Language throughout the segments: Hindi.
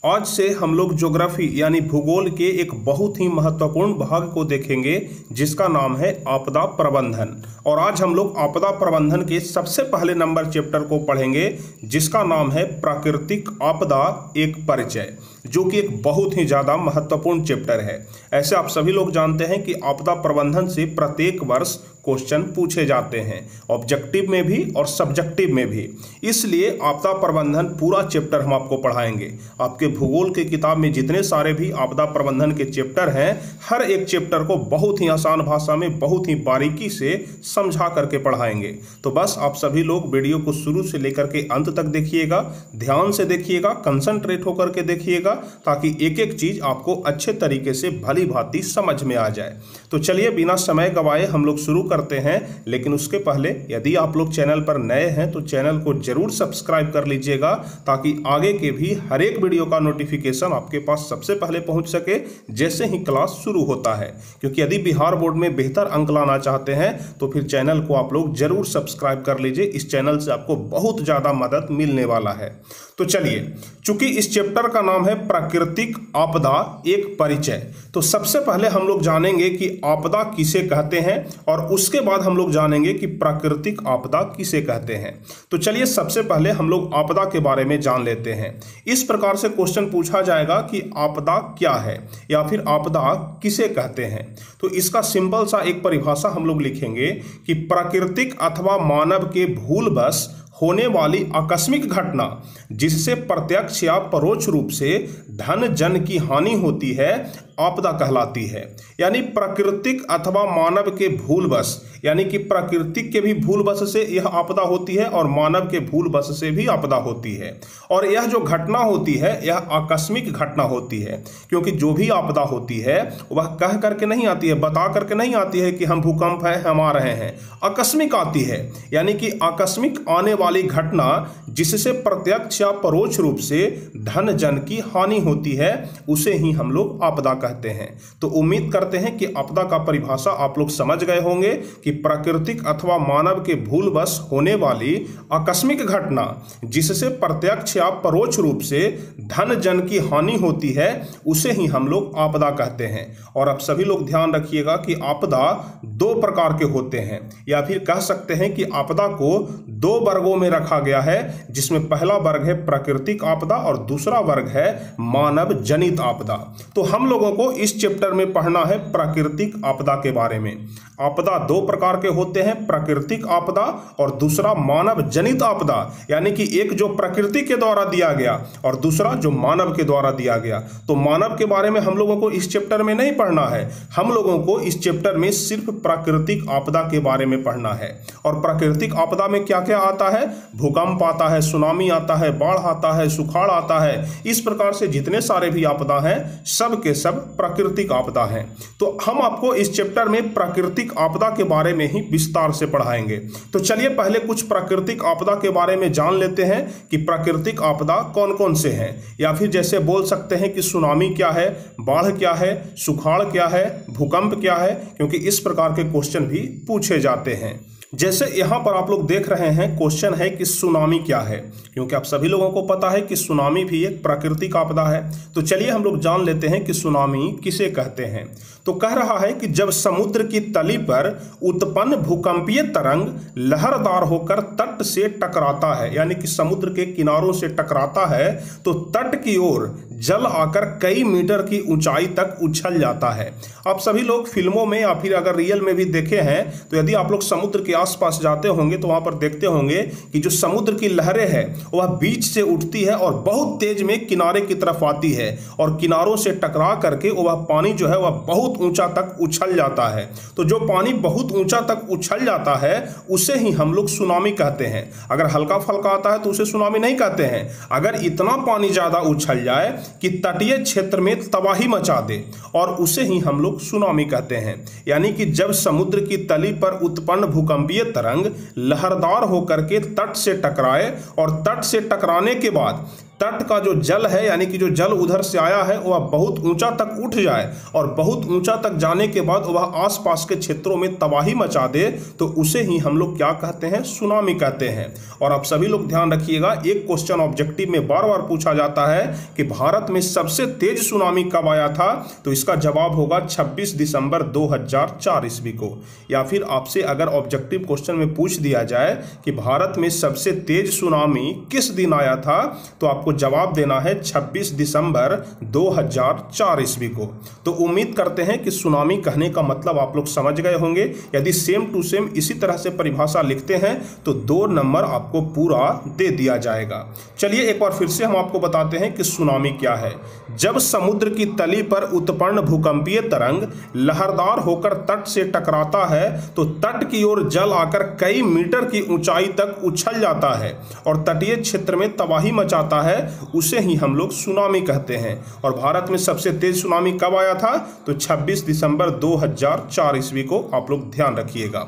आज से हम लोग ज्योग्राफी यानी भूगोल के एक बहुत ही महत्वपूर्ण भाग को देखेंगे जिसका नाम है आपदा प्रबंधन। और आज हम लोग आपदा प्रबंधन के सबसे पहले नंबर चैप्टर को पढ़ेंगे जिसका नाम है प्राकृतिक आपदा एक परिचय, जो कि एक बहुत ही ज़्यादा महत्वपूर्ण चैप्टर है। ऐसे आप सभी लोग जानते हैं कि आपदा प्रबंधन से प्रत्येक वर्ष क्वेश्चन पूछे जाते हैं, ऑब्जेक्टिव में भी और सब्जेक्टिव में भी। इसलिए आपदा प्रबंधन पूरा चैप्टर हम आपको पढ़ाएंगे। आपके भूगोल की किताब में जितने सारे भी आपदा प्रबंधन के चैप्टर हैं, हर एक चैप्टर को बहुत ही आसान भाषा में बहुत ही बारीकी से समझा करके पढ़ाएंगे। तो बस आप सभी लोग वीडियो को शुरू से लेकर के अंत तक देखिएगा, ध्यान से देखिएगा, कंसंट्रेट होकर के देखिएगा, ताकि एक एक चीज आपको अच्छे तरीके से भली भांति समझ में आ जाए। तो चलिए बिना समय गवाए हम लोग शुरू करते हैं। लेकिन उसके पहले यदि आप लोग चैनल पर नए हैं तो चैनल को जरूर सब्सक्राइब कर लीजिएगा, ताकि आगे के भी हर एक वीडियो का नोटिफिकेशन आपके पास सबसे पहले पहुंच सके जैसे ही क्लास शुरू होता है। क्योंकि यदि बिहार बोर्ड में बेहतर अंक लाना चाहते हैं तो फिर चैनल को आप लोग जरूर सब्सक्राइब कर लीजिए। इस चैनल से आपको बहुत ज्यादा मदद मिलने वाला है। तो चलिए, चूंकि इस चैप्टर का नाम है प्राकृतिक आपदा एक परिचय, तो सबसे पहले हम लोग जानेंगे कि आपदा किसे कहते हैं और उसके बाद हम लोग जानेंगे कि प्राकृतिक आपदा किसे कहते हैं। तो चलिए सबसे पहले हम लोग आपदा के बारे में जान लेते हैं। इस प्रकार से क्वेश्चन पूछा जाएगा कि आपदा क्या है या फिर आपदा किसे कहते हैं। तो इसका सिंपल सा एक परिभाषा हम लोग लिखेंगे कि प्राकृतिक अथवा मानव के भूलवश होने वाली आकस्मिक घटना जिससे प्रत्यक्ष या परोक्ष रूप से धन जन की हानि होती है, आपदा कहलाती है। यानी प्राकृतिक अथवा मानव के भूलवश, यानी कि प्राकृतिक के भी भूलवश से यह आपदा होती है और मानव के भूलवश से भी आपदा होती है। और यह जो घटना होती है यह आकस्मिक घटना होती है, क्योंकि जो भी आपदा होती है वह कह करके नहीं आती है, बता करके नहीं आती है कि हम भूकंप है, हम आ रहे हैं। आकस्मिक आती है, यानी कि आकस्मिक आने वाली घटना जिससे प्रत्यक्ष या परोक्ष रूप से धन जन की हानि होती है, उसे ही हम लोग आपदा कहते हैं। तो उम्मीद करते हैं कि आपदा का परिभाषा आप लोग समझ गए होंगे कि प्राकृतिक अथवा मानव के भूलवश होने वाली आकस्मिक घटना जिससे प्रत्यक्ष या परोक्ष रूप से धन जन की हानि होती है, उसे ही हम लोग आपदा कहते हैं। और आप सभी लोग ध्यान रखिएगा कि आपदा दो प्रकार के होते हैं, या फिर कह सकते हैं कि आपदा को दो वर्गों में रखा गया है, जिसमें पहला वर्ग है प्राकृतिक आपदा और दूसरा वर्ग है मानव जनित आपदा। तो हम लोगों को इस चैप्टर में पढ़ना है प्राकृतिक आपदा के बारे में। आपदा दो प्रकार के होते हैं, प्राकृतिक आपदा और दूसरा मानव जनित आपदा, यानी कि एक जो प्रकृति के द्वारा दिया गया और दूसरा जो मानव के द्वारा दिया गया। तो मानव के बारे में हम लोगों को इस चैप्टर में नहीं पढ़ना है, हम लोगों को इस चैप्टर में सिर्फ प्राकृतिक आपदा के बारे में पढ़ना है। और प्राकृतिक आपदा में क्या क्या आता है? भूकंप आता है, सुनामी आता है, बाढ़ आता है, सुखाड़ आता है। इस प्रकार से जितने सारे भी आपदा हैं सब के सब प्राकृतिक आपदा हैं। तो हम आपको इस चैप्टर में प्राकृतिक आपदा के बारे में ही विस्तार से पढ़ाएंगे। तो चलिए पहले कुछ प्राकृतिक आपदा के बारे में जान लेते हैं कि प्राकृतिक आपदा कौन कौन से हैं, या फिर जैसे बोल सकते हैं कि सुनामी क्या है, बाढ़ क्या है, सुखाड़ क्या है, भूकंप क्या है, क्योंकि इस प्रकार के क्वेश्चन भी पूछे जाते हैं। जैसे यहाँ पर आप लोग देख रहे हैं, क्वेश्चन है कि सुनामी क्या है, क्योंकि आप सभी लोगों को पता है कि सुनामी भी एक प्राकृतिक आपदा है। तो चलिए हम लोग जान लेते हैं कि सुनामी किसे कहते हैं। तो कह रहा है कि जब समुद्र की तली पर उत्पन्न भूकंपीय तरंग लहरदार होकर तट से टकराता है, यानी कि समुद्र के किनारों से टकराता है, तो तट की ओर जल आकर कई मीटर की ऊंचाई तक उछल जाता है। आप सभी लोग फिल्मों में या फिर अगर रियल में भी देखे हैं, तो यदि आप लोग समुद्र के आसपास जाते होंगे तो वहां पर देखते होंगे कि जो समुद्र की लहरें हैं वह बीच से उठती है और बहुत तेज में किनारे की तरफ आती है, और किनारों से टकरा करके वह पानी जो है वह बहुत ऊंचा तक उछल जाता है। तो जो पानी बहुत ऊंचा तक उछल जाता है उसे ही हम लोग सुनामी कहते हैं। अगर हल्का फल्का आता है तो उसे सुनामी नहीं कहते हैं। अगर इतना पानी ज्यादा उछल जाए कि तटीय क्षेत्र में तबाही मचा दे, और उसे ही हम लोग सुनामी कहते हैं। यानी कि जब समुद्र की तली पर उत्पन्न भूकंपीय तरंग लहरदार होकर के तट से टकराए और तट से टकराने के बाद तट का जो जल है यानी कि जो जल उधर से आया है वह बहुत ऊंचा तक उठ जाए और बहुत ऊंचा तक जाने के बाद वह आसपास के क्षेत्रों में तबाही मचा दे तो उसे ही हम लोग क्या कहते हैं, सुनामी कहते हैं। और आप सभी लोग ध्यान रखिएगा, एक क्वेश्चन ऑब्जेक्टिव में बार बार पूछा जाता है कि भारत में सबसे तेज सुनामी कब आया था, तो इसका जवाब होगा 26 दिसंबर 2004 ईस्वी को। या फिर आपसे अगर ऑब्जेक्टिव क्वेश्चन में पूछ दिया जाए कि भारत में सबसे तेज सुनामी किस दिन आया था, तो आपको जवाब देना है 26 दिसंबर 2004 ईस्वी को। तो उम्मीद करते हैं कि सुनामी कहने का मतलब आप लोग समझ गए होंगे। यदि सेम टू सेम इसी तरह से परिभाषा लिखते हैं तो 2 नंबर आपको पूरा दे दिया जाएगा। चलिए एक बार फिर से हम आपको बताते हैं कि सुनामी क्या है। जब समुद्र की तली पर उत्पन्न भूकंपीय तरंग लहरदार होकर तट से टकराता है तो तट की ओर जल आकर कई मीटर की ऊंचाई तक उछल जाता है और तटीय क्षेत्र में तबाही मचाता है, उसे ही हम लोग सुनामी कहते हैं। और भारत में सबसे तेज सुनामी कब आया था, तो 26 दिसंबर 2004 ईस्वी को आप लोग ध्यान रखिएगा।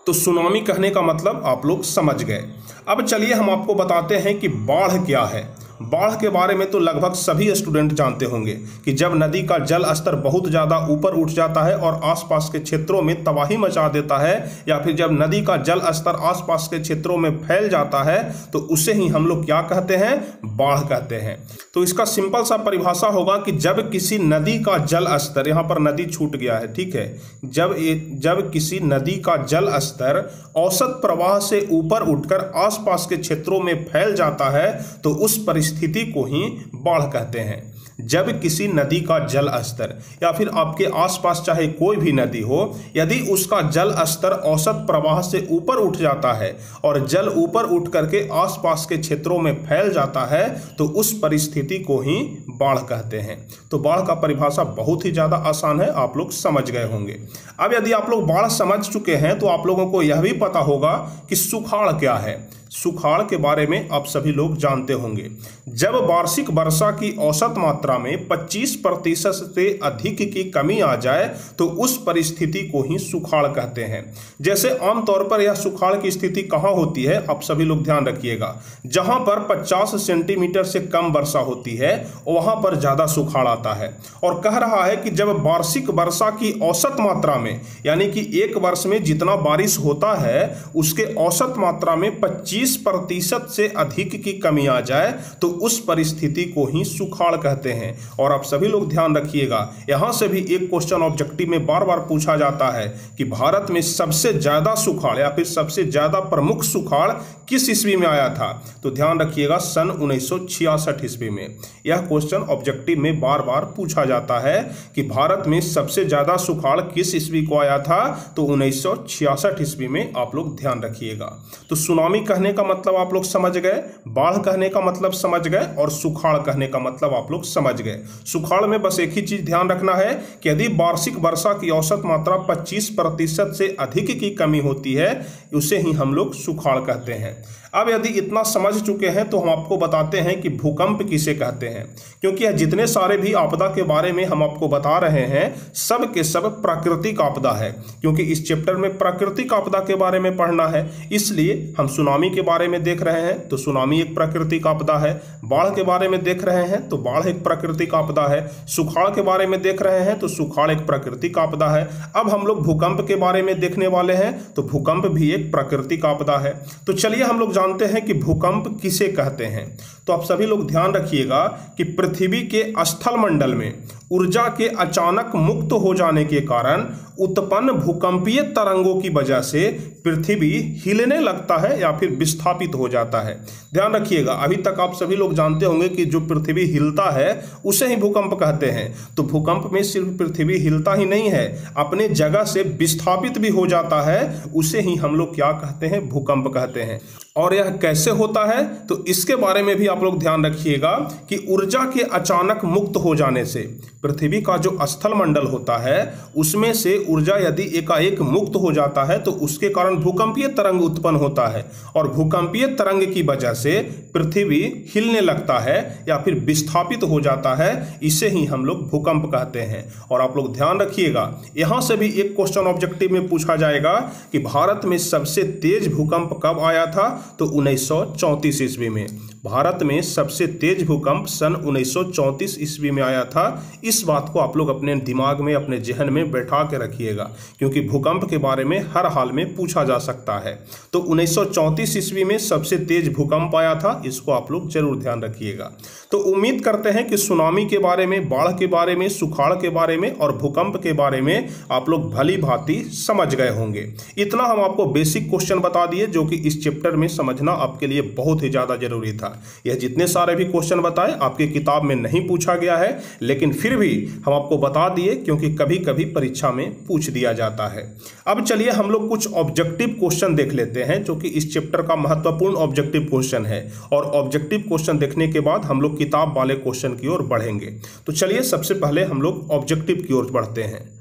तो सुनामी कहने का मतलब आप लोग समझ गए। अब चलिए हम आपको बताते हैं कि बाढ़ क्या है। बाढ़ के बारे में तो लगभग सभी स्टूडेंट जानते होंगे कि जब नदी का जल स्तर बहुत ज़्यादा ऊपर उठ जाता है और आसपास के क्षेत्रों में तबाही मचा देता है, या फिर जब नदी का जल स्तर आसपास के क्षेत्रों में फैल जाता है तो उसे ही हम लोग क्या कहते हैं, बाढ़ कहते हैं। तो इसका सिंपल सा परिभाषा होगा कि जब किसी नदी का जल स्तर, यहाँ पर नदी छूट गया है, ठीक है, जब किसी नदी का जल स्तर औसत प्रवाह से ऊपर उठकर आसपास के क्षेत्रों में फैल जाता है तो उस परिस्थिति को ही बाढ़ कहते हैं। जब किसी नदी का जल स्तर या फिर आपके आसपास चाहे कोई भी नदी हो, यदि उसका जल स्तर औसत प्रवाह से ऊपर उठ जाता है और जल ऊपर उठ करके आसपास के क्षेत्रों में फैल जाता है तो उस परिस्थिति को ही बाढ़ कहते हैं। तो बाढ़ का परिभाषा बहुत ही ज़्यादा आसान है, आप लोग समझ गए होंगे। अब यदि आप लोग बाढ़ समझ चुके हैं तो आप लोगों को यह भी पता होगा कि सुखाड़ क्या है। सुखाड़ के बारे में आप सभी लोग जानते होंगे। जब वार्षिक वर्षा की औसत मात्रा में 25% से अधिक की कमी आ जाए तो उस परिस्थिति को ही सुखाड़ कहते हैं। जैसे आमतौर पर यह सुखाड़ की स्थिति कहाँ होती है, आप सभी लोग ध्यान रखिएगा, जहां पर 50 सेंटीमीटर से कम वर्षा होती है वहां पर ज्यादा सुखाड़ आता है। और कह रहा है कि जब वार्षिक वर्षा की औसत मात्रा में, यानी कि एक वर्ष में जितना बारिश होता है उसके औसत मात्रा में 25% से अधिक की कमी आ जाए तो उस परिस्थिति को ही सुखाड़ कहते हैं। और आप सभी लोग ध्यान रखिएगा, यहां से भी एक क्वेश्चन ऑब्जेक्टिव में बार बार पूछा जाता है कि भारत में सबसे ज्यादा सुखाड़ या फिर सबसे ज्यादा प्रमुख सुखाड़ किस ईस्वी में आया था, तो ध्यान रखिएगा सन 1966 ईस्वी में। यह क्वेश्चन ऑब्जेक्टिव में बार बार पूछा जाता है कि भारत में सबसे ज्यादा सुखाड़ किस ईस्वी को आया था, तो 1966 ईस्वी में। आप लोग ध्यान रखिएगा। तो सुनामी कहने का मतलब आप लोग समझ गए, बाढ़ कहने का मतलब समझ गए और सुखाड़ कहने का मतलब आप लोग समझ गए। सुखाड़ में बस एक ही चीज ध्यान रखना है कि यदि वार्षिक वर्षा की औसत मात्रा 25% से अधिक की कमी होती है उसे ही हम लोग सुखाड़ कहते हैं। अब यदि इतना समझ चुके हैं तो हम आपको बताते हैं कि भूकंप किसे कहते हैं, क्योंकि यह जितने सारे भी आपदा के बारे में हम आपको बता रहे हैं सब के सब प्राकृतिक आपदा है, क्योंकि इस चैप्टर में प्राकृतिक आपदा के बारे में पढ़ना है। इसलिए हम सुनामी के बारे में देख रहे हैं तो सुनामी एक प्राकृतिक आपदा है, बाढ़ के बारे में देख रहे हैं तो बाढ़ एक प्राकृतिक आपदा है, सुखाड़ के बारे में देख रहे हैं तो सुखाड़ एक प्राकृतिक आपदा है। अब हम लोग भूकंप के बारे में देखने वाले हैं तो भूकंप भी एक प्राकृतिक आपदा है। तो चलिए हम लोग जानते हैं कि भूकंप किसे कहते हैं। तो आप सभी लोग ध्यान रखिएगा कि पृथ्वी के स्थल मंडल में ऊर्जा के अचानक मुक्त हो जाने के कारण उत्पन्न भूकंपीय तरंगों की वजह से पृथ्वी हिलने लगता है या फिर विस्थापित हो जाता है। ध्यान रखिएगा, अभी तक आप सभी लोग जानते होंगे कि जो पृथ्वी हिलता है उसे ही भूकंप कहते हैं। तो भूकंप में सिर्फ पृथ्वी हिलता ही नहीं है, अपने जगह से विस्थापित भी हो जाता है, उसे ही हम लोग क्या कहते हैं, भूकंप कहते हैं। और यह कैसे होता है तो इसके बारे में भी आप लोग ध्यान रखिएगा कि ऊर्जा के अचानक मुक्त हो जाने से पृथ्वी का जो स्थल मंडल होता है उसमें से ऊर्जा यदि एकाएक मुक्त हो जाता है तो उसके कारण भूकंपीय तरंग उत्पन्न होता है और भूकंपीय तरंग की वजह से पृथ्वी हिलने लगता है या फिर विस्थापित हो जाता है। इसे ही हम लोग भूकंप कहते हैं। और आप लोग ध्यान रखिएगा, यहां से भी एक क्वेश्चन ऑब्जेक्टिव में पूछा जाएगा कि भारत में सबसे तेज भूकंप कब आया था, तो 1934 ईस्वी में। भारत में सबसे तेज भूकंप सन 1934 ईस्वी में आया था। इस बात को आप लोग अपने दिमाग में, अपने जहन में बैठा के रखिएगा, क्योंकि भूकंप के बारे में हर हाल में पूछा जा सकता है। तो 1934 ईस्वी में सबसे तेज भूकंप आया था, इसको आप लोग जरूर ध्यान रखिएगा। तो उम्मीद करते हैं कि सुनामी के बारे में, बाढ़ के बारे में, सुखाड़ के बारे में और भूकंप के बारे में आप लोग भली भांति समझ गए होंगे। इतना हम आपको बेसिक क्वेश्चन बता दिए जो कि इस चैप्टर में समझना आपके लिए बहुत ही ज्यादा जरूरी था। यह जितने सारे भी क्वेश्चन बताए आपकी किताब में नहीं पूछा गया है, लेकिन फिर भी हम आपको बता दिए क्योंकि कभी कभी परीक्षा में पूछ दिया जाता है। अब चलिए हम लोग कुछ ऑब्जेक्टिव क्वेश्चन देख लेते हैं जो कि इस चैप्टर का महत्वपूर्ण ऑब्जेक्टिव क्वेश्चन है। और ऑब्जेक्टिव क्वेश्चन देखने के बाद हम लोग किताब वाले क्वेश्चन की ओर बढ़ेंगे। तो चलिए सबसे पहले हम लोग ऑब्जेक्टिव की ओर बढ़ते हैं।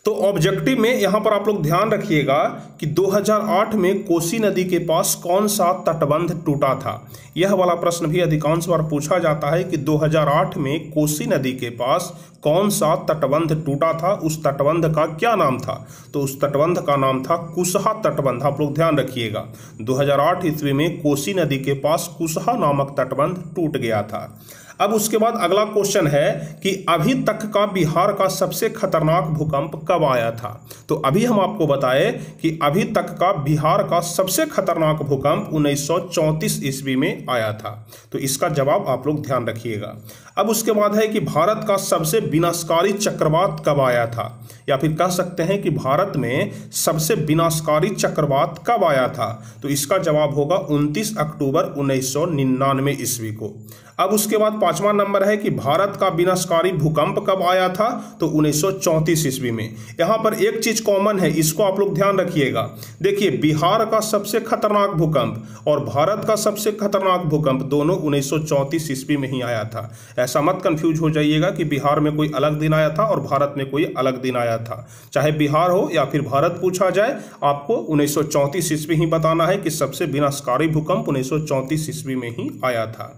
तो ऑब्जेक्टिव में यहां पर आप लोग ध्यान रखिएगा कि 2008 में कोसी नदी के पास कौन सा तटबंध टूटा था। यह वाला प्रश्न भी अधिकांश बार पूछा जाता है कि 2008 में कोसी नदी के पास कौन सा तटबंध टूटा था, उस तटबंध का क्या नाम था। तो उस तटबंध का नाम था कुसहा तटबंध। आप लोग ध्यान रखिएगा, 2008 ईस्वी में कोसी नदी के पास कुसहा नामक तटबंध टूट गया था। अब उसके बाद अगला क्वेश्चन है कि अभी तक का बिहार का सबसे खतरनाक भूकंप कब आया था। तो अभी हम आपको बताएं कि अभी तक का बिहार का सबसे खतरनाक भूकंप 1934 ईस्वी में आया था। तो इसका जवाब आप लोग ध्यान रखिएगा। अब उसके बाद है कि भारत का सबसे विनाशकारी चक्रवात कब आया था, या फिर कह सकते हैं कि भारत में सबसे विनाशकारी चक्रवात कब आया था। तो इसका जवाब होगा 29 अक्टूबर 1999 ईस्वी को। अब उसके बाद पांचवा नंबर है कि भारत का विनाशकारी भूकंप कब आया था, तो 1934 ईस्वी में। यहां पर एक चीज कॉमन है, इसको आप लोग ध्यान रखिएगा। देखिए, बिहार का सबसे खतरनाक भूकंप और भारत का सबसे खतरनाक भूकंप दोनों 1934 ईस्वी में ही आया था। ऐसा मत कंफ्यूज हो जाइएगा कि बिहार में कोई अलग दिन आया था और भारत में कोई अलग दिन आया था। चाहे बिहार हो या फिर भारत पूछा जाए, आपको 1934 ईस्वी ही बताना है कि सबसे विनाशकारी भूकंप 1934 ईस्वी में ही आया था।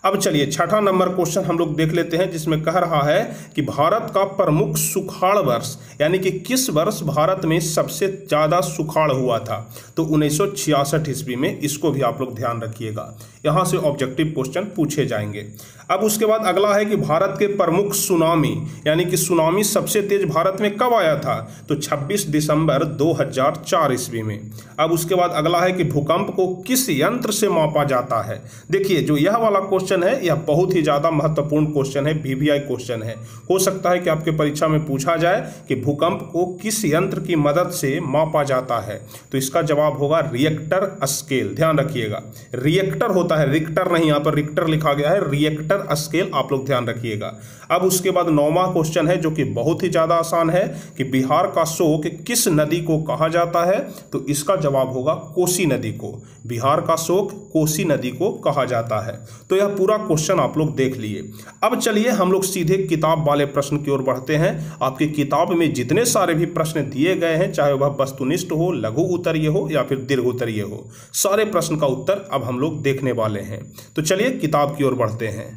अब चलिए छठा नंबर क्वेश्चन हम लोग देख लेते हैं, जिसमें कह रहा है कि भारत का प्रमुख सुखाड़ वर्ष, यानी कि किस वर्ष भारत में सबसे ज्यादा सुखाड़ हुआ था। तो 1966 ईस्वी में। इसको भी आप लोग ध्यान रखिएगा, यहां से ऑब्जेक्टिव क्वेश्चन पूछे जाएंगे। अब उसके बाद अगला है कि भारत के प्रमुख सुनामी, यानी कि सुनामी सबसे तेज भारत में कब आया था। तो 26 दिसंबर 2004 ईस्वी में। अब उसके बाद अगला है कि भूकंप को किस यंत्र से मापा जाता है। देखिए, जो यह वाला क्वेश्चन है यह बहुत ही ज्यादा महत्वपूर्ण क्वेश्चन है, वीवीआई क्वेश्चन है। हो सकता है कि आपके परीक्षा में पूछा जाए कि भूकंप को किस यंत्र की मदद से मापा जाता है। तो इसका जवाब होगा रिएक्टर स्केल। ध्यान रखिएगा, रिएक्टर होता है, रिक्टर नहीं, यहां पर रिक्टर लिखा गया है, रिएक्टर स्केल आप लोग ध्यान रखिएगा। अब उसके बाद 9वां क्वेश्चन है जो कि बहुत ही ज्यादा आसान है कि बिहार का शोक किस नदी को कहा जाता है। तो इसका जवाब होगा कोसी नदी को। बिहार का शोक कोसी नदी को कहा जाता है। तो यह पूरा क्वेश्चन आप लोग देख लिए। अब चलिए हम लोग सीधे किताब वाले प्रश्न की ओर बढ़ते हैं। आपकी किताब में जितने सारे भी प्रश्न दिए गए हैं, चाहे वह वस्तुनिष्ठ हो, लघु उत्तरीय हो या फिर दीर्घ उत्तरीय हो, सारे प्रश्न का उत्तर अब हम लोग देखने वाले हैं। तो चलिए किताब की ओर बढ़ते हैं।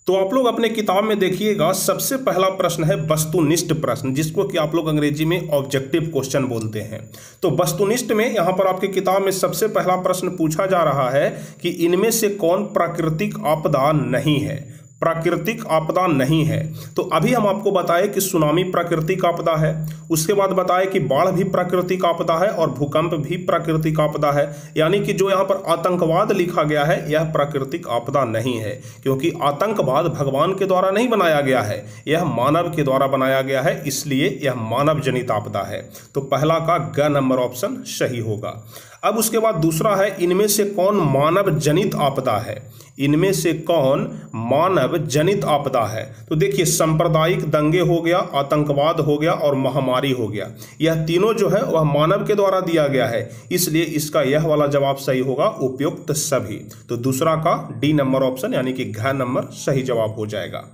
तो आप लोग अपने किताब में देखिएगा, सबसे पहला प्रश्न है वस्तुनिष्ठ प्रश्न, जिसको कि आप लोग अंग्रेजी में ऑब्जेक्टिव क्वेश्चन बोलते हैं। तो वस्तुनिष्ठ में यहां पर आपकी किताब में सबसे पहला प्रश्न पूछा जा रहा है कि इनमें से कौन प्राकृतिक आपदा नहीं है। प्राकृतिक आपदा नहीं है। तो अभी हम आपको बताएं कि सुनामी प्राकृतिक आपदा है, उसके बाद बताएं कि बाढ़ भी प्राकृतिक आपदा है और भूकंप भी प्राकृतिक आपदा है। यानी कि जो यहाँ पर आतंकवाद लिखा गया है यह प्राकृतिक आपदा नहीं है, क्योंकि आतंकवाद भगवान के द्वारा नहीं बनाया गया है, यह मानव के द्वारा बनाया गया है, इसलिए यह मानव जनित आपदा है। तो पहला का ग नंबर ऑप्शन सही होगा। अब उसके बाद दूसरा है इनमें से कौन मानव जनित आपदा है। इनमें से कौन मानव जनित आपदा है। तो देखिए, सांप्रदायिक दंगे हो गया, आतंकवाद हो गया और महामारी हो गया, यह तीनों जो है वह मानव के द्वारा दिया गया है, इसलिए इसका यह वाला जवाब सही होगा, उपयुक्त सभी। तो दूसरा का डी नंबर ऑप्शन यानी कि घ नंबर सही जवाब हो जाएगा।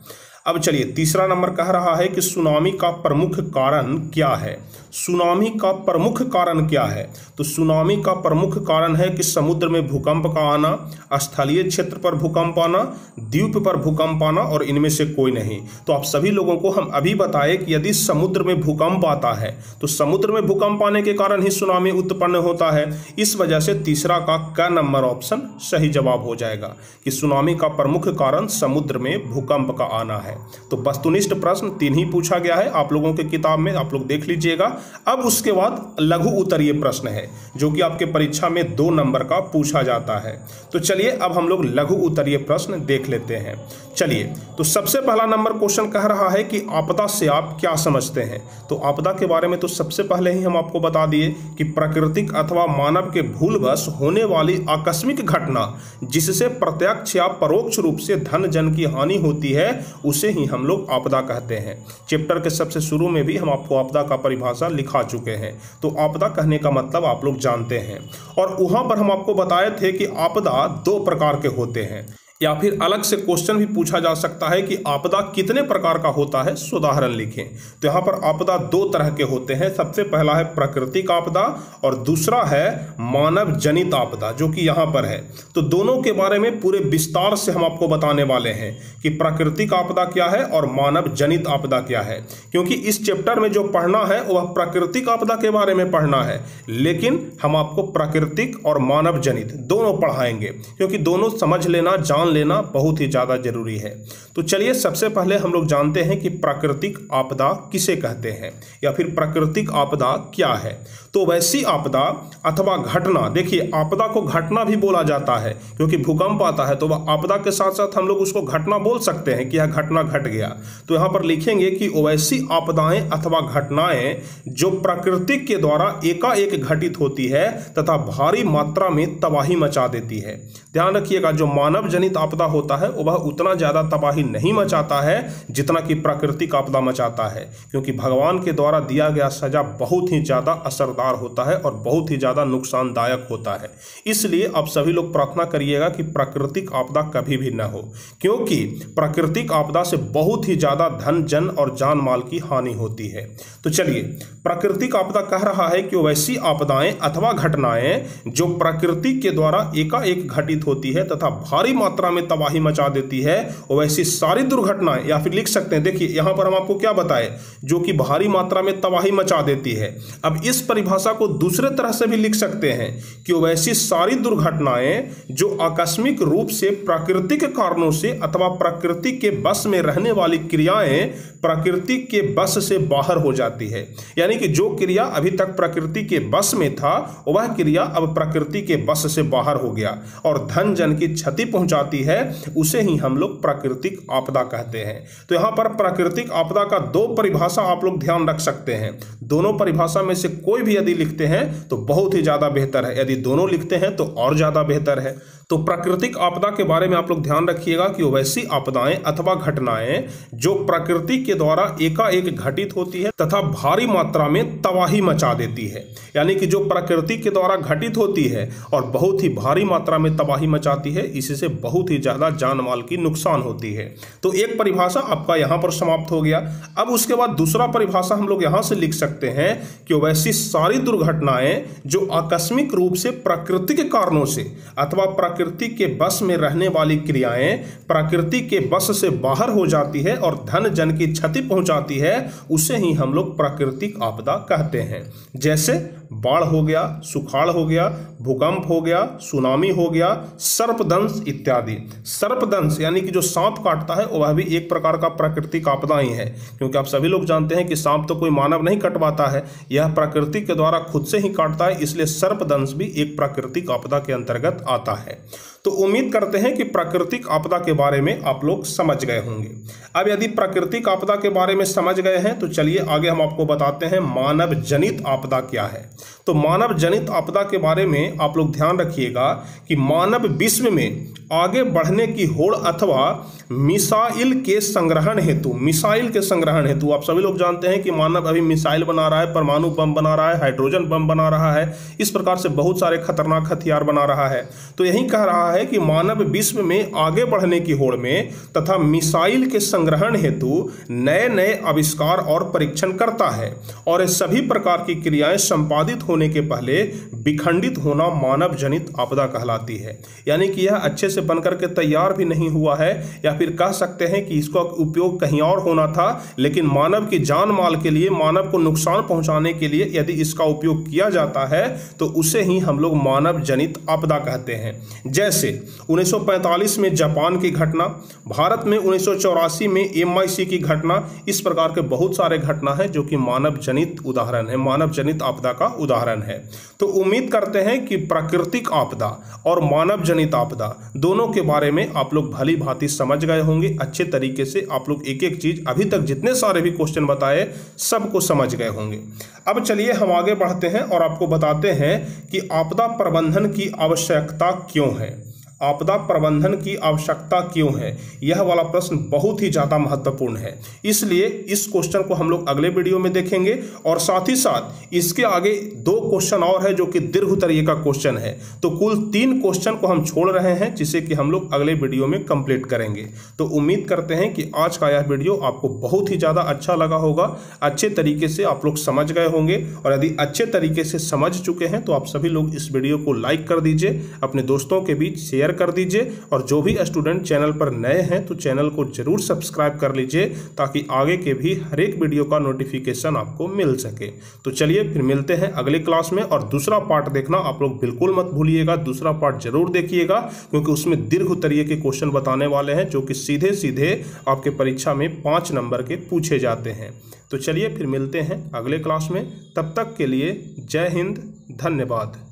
अब चलिए तीसरा नंबर कह रहा है कि सुनामी का प्रमुख कारण क्या है। सुनामी का प्रमुख कारण क्या है? तो सुनामी का प्रमुख कारण है कि समुद्र में भूकंप का आना, स्थलीय क्षेत्र पर भूकंप आना, द्वीप पर भूकंप आना और इनमें से कोई नहीं। तो आप सभी लोगों को हम अभी बताएं कि यदि समुद्र में भूकंप आता है तो समुद्र में भूकंप आने के कारण ही सुनामी उत्पन्न होता है। इस वजह से तीसरा का क नंबर ऑप्शन सही जवाब हो जाएगा कि सुनामी का प्रमुख कारण समुद्र में भूकंप का आना है। तो वस्तुनिष्ठ प्रश्न 3 ही पूछा गया है आप लोगों के किताब में, आप लोग देख लीजिएगा। अब उसके बाद लघु उत्तरीय प्रश्न है जो कि आपके परीक्षा में 2 नंबर का पूछा जाता है। तो चलिए अब हम लोग लघु उत्तरीय प्रश्न देख लेते हैं। चलिए तो सबसे पहला नंबर क्वेश्चन कह रहा है कि आपदा से आप क्या समझते हैं। तो आपदा के बारे में तो सबसे पहले ही हम आपको बता दिए कि प्राकृतिक अथवा मानव के भूलवश होने वाली आकस्मिक घटना जिससे प्रत्यक्ष या परोक्ष रूप से धन जन की हानि होती है उसे ही हम लोग आपदा कहते हैं। चैप्टर के सबसे शुरू में भी हम आपको आपदा का परिभाषा लिखा चुके हैं। तो आपदा कहने का मतलब आप लोग जानते हैं और वहां पर हम आपको बताए थे कि आपदा 2 प्रकार के होते हैं, या फिर अलग से क्वेश्चन भी पूछा जा सकता है कि आपदा कितने प्रकार का होता है, उदाहरण लिखें। तो यहाँ पर आपदा 2 तरह के होते हैं। सबसे पहला है प्राकृतिक आपदा और दूसरा है मानव जनित आपदा जो कि यहाँ पर है। तो दोनों के बारे में पूरे विस्तार से हम आपको बताने वाले हैं कि प्राकृतिक आपदा क्या है और मानव जनित आपदा क्या है, क्योंकि इस चैप्टर में जो पढ़ना है वह प्राकृतिक आपदा के बारे में पढ़ना है, लेकिन हम आपको प्राकृतिक और मानव जनित दोनों पढ़ाएंगे क्योंकि दोनों समझ लेना, जान लेना बहुत ही ज्यादा जरूरी है। तो चलिए सबसे पहले हम लोग जानते हैं कि प्राकृतिक आपदा किसे कहते हैं या फिर प्राकृतिक आपदा क्या है। तो वैसी आपदा अथवा घटना, देखिए आपदा को घटना भी बोला जाता है क्योंकि भूकंप आता है तो वह आपदा के साथ साथ हम लोग उसको घटना बोल सकते हैं कि यह घटना घट गया। तो यहां पर लिखेंगे कि वैसी आपदाएं अथवा घटनाएं जो प्रकृति के द्वारा एकाएक घटित होती है तथा भारी मात्रा में तबाही मचा देती है। ध्यान रखिएगा जो मानव जनित आपदा होता है वह उतना ज्यादा तबाही नहीं मचाता है जितना कि प्राकृतिक आपदा मचाता है, क्योंकि भगवान के द्वारा दिया गया सजा बहुत ही ज्यादा असरदार होता है और बहुत ही ज्यादा नुकसानदायक होता है। इसलिए आप सभी लोग प्रार्थना करिएगा कि प्राकृतिक आपदा कभी भी न हो, क्योंकि प्राकृतिक आपदा से बहुत ही ज्यादा धन जन और जान माल की हानि होती है। तो चलिए प्राकृतिक आपदा कह रहा है कि वैसी आपदाएं अथवा घटनाएं जो प्रकृति के द्वारा एकाएक घटित होती है तथा भारी मात्रा में तबाही मचा देती है, वैसी सारी दुर्घटनाएं, या फिर लिख सकते हैं, देखिए यहां पर हम आपको क्या बताए, जो कि भारी मात्रा में तबाही मचा देती है। अब इस परिभाषा को दूसरे तरह से भी लिख सकते हैं कि वैसी सारी दुर्घटनाएं जो आकस्मिक रूप से प्राकृतिक कारणों से अथवा प्रकृति के बस में रहने वाली क्रियाएं प्रकृति के बस से बाहर हो जाती है। यानी कि जो क्रिया अभी तक प्रकृति के बस में था वह क्रिया अब प्रकृति के बस से बाहर हो गया और धन जन की क्षति पहुंचाती है, उसे ही हम लोग प्राकृतिक आपदा कहते हैं। तो यहां पर प्राकृतिक आपदा का 2 परिभाषा आप लोग ध्यान रख सकते हैं। दोनों परिभाषा में से कोई भी यदि लिखते हैं तो बहुत ही ज्यादा बेहतर है, यदि दोनों लिखते हैं तो और ज्यादा बेहतर है। तो प्राकृतिक आपदा के बारे में आप लोग ध्यान रखिएगा कि वैसी आपदाएं अथवा घटनाएं जो प्रकृति के द्वारा एकाएक घटित होती है तथा भारी मात्रा में तबाही मचा देती है। यानी कि जो प्रकृति के द्वारा घटित होती है और बहुत ही भारी मात्रा में तबाही मचाती है, इससे बहुत ही ज्यादा जान माल की नुकसान होती है। तो एक परिभाषा आपका यहाँ पर समाप्त हो गया। अब उसके बाद दूसरा परिभाषा हम लोग यहाँ से लिख सकते हैं कि वैसी सारी दुर्घटनाएं जो आकस्मिक रूप से प्राकृतिक कारणों से अथवा प्रकृति के बस में रहने वाली क्रियाएं प्रकृति के बस से बाहर हो जाती है और धन जन की क्षति पहुंचाती है, उसे ही हम लोग प्राकृतिक आपदा कहते हैं। जैसे बाढ़ हो गया, सुखाड़ हो गया, भूकंप हो गया, सुनामी हो गया, सर्पदंश इत्यादि। सर्पदंश यानी कि जो सांप काटता है वह भी एक प्रकार का प्राकृतिक आपदा ही है, क्योंकि आप सभी लोग जानते हैं कि सांप तो कोई मानव नहीं कटवाता है, यह प्रकृति के द्वारा खुद से ही काटता है, इसलिए सर्पदंश भी एक प्राकृतिक आपदा के अंतर्गत आता है। तो उम्मीद करते हैं कि प्राकृतिक आपदा के बारे में आप लोग समझ गए होंगे। अब यदि प्राकृतिक आपदा के बारे में समझ गए हैं तो चलिए आगे हम आपको बताते हैं मानव जनित आपदा क्या है। तो मानव जनित आपदा के बारे में आप लोग ध्यान रखिएगा कि मानव विश्व में आगे बढ़ने की होड़ अथवा मिसाइल के संग्रहण हेतु, आप सभी लोग जानते हैं कि मानव अभी मिसाइल बना रहा है, परमाणु बम बना रहा है, हाइड्रोजन बम बना रहा है, इस प्रकार से बहुत सारे खतरनाक हथियार बना रहा है। तो यही कह रहा है कि मानव विश्व में आगे बढ़ने की होड़ में तथा मिसाइल के संग्रहण हेतु नए नए आविष्कार और परीक्षण करता है, और ये सभी प्रकार की क्रियाएं संपादित होने के पहले विखंडित होना मानव जनित आपदा कहलाती है। यानी कि यह अच्छे से बनकर के तैयार भी नहीं हुआ है, या फिर कह सकते हैं कि इसका उपयोग कहीं और होना था, लेकिन मानव की जान माल के लिए, मानव को नुकसान पहुंचाने के लिए यदि इसका उपयोग किया जाता है तो उसे ही हम लोग मानव जनित आपदा कहते हैं। जैसे 1945 में जापान की घटना, भारत में 1984 में MI6 की घटना, इस प्रकार के बहुत सारे घटना है जो कि मानव जनित उदाहरण है, मानव जनित आपदा का उदाहरण है। तो उम्मीद करते हैं कि प्राकृतिक आपदा और मानव जनित आपदा दोनों के बारे में आप लोग भली भांति समझ गए होंगे। अच्छे तरीके से आप लोग एक एक चीज, अभी तक जितने सारे भी क्वेश्चन बताए सबको समझ गए होंगे। अब चलिए हम आगे बढ़ते हैं और आपको बताते हैं कि आपदा प्रबंधन की आवश्यकता क्यों है। आपदा प्रबंधन की आवश्यकता क्यों है, यह वाला प्रश्न बहुत ही ज़्यादा महत्वपूर्ण है, इसलिए इस क्वेश्चन को हम लोग अगले वीडियो में देखेंगे। और साथ ही साथ इसके आगे 2 क्वेश्चन और है जो कि दीर्घ उत्तरीय का क्वेश्चन है। तो कुल 3 क्वेश्चन को हम छोड़ रहे हैं, जिसे कि हम लोग अगले वीडियो में कंप्लीट करेंगे। तो उम्मीद करते हैं कि आज का यह वीडियो आपको बहुत ही ज़्यादा अच्छा लगा होगा, अच्छे तरीके से आप लोग समझ गए होंगे। और यदि अच्छे तरीके से समझ चुके हैं तो आप सभी लोग इस वीडियो को लाइक कर दीजिए, अपने दोस्तों के बीच शेयर कर दीजिए, और जो भी स्टूडेंट चैनल पर नए हैं तो चैनल को जरूर सब्सक्राइब कर लीजिए, ताकि आगे के भी हर एक वीडियो का नोटिफिकेशन आपको मिल सके। तो चलिए फिर मिलते हैं अगले क्लास में, और दूसरा पार्ट देखना आप लोग बिल्कुल मत भूलिएगा, दूसरा पार्ट जरूर देखिएगा, क्योंकि उसमें दीर्घ उत्तरीय के क्वेश्चन बताने वाले हैं जो कि सीधे सीधे आपके परीक्षा में 5 नंबर के पूछे जाते हैं। तो चलिए फिर मिलते हैं अगले क्लास में, तब तक के लिए जय हिंद, धन्यवाद।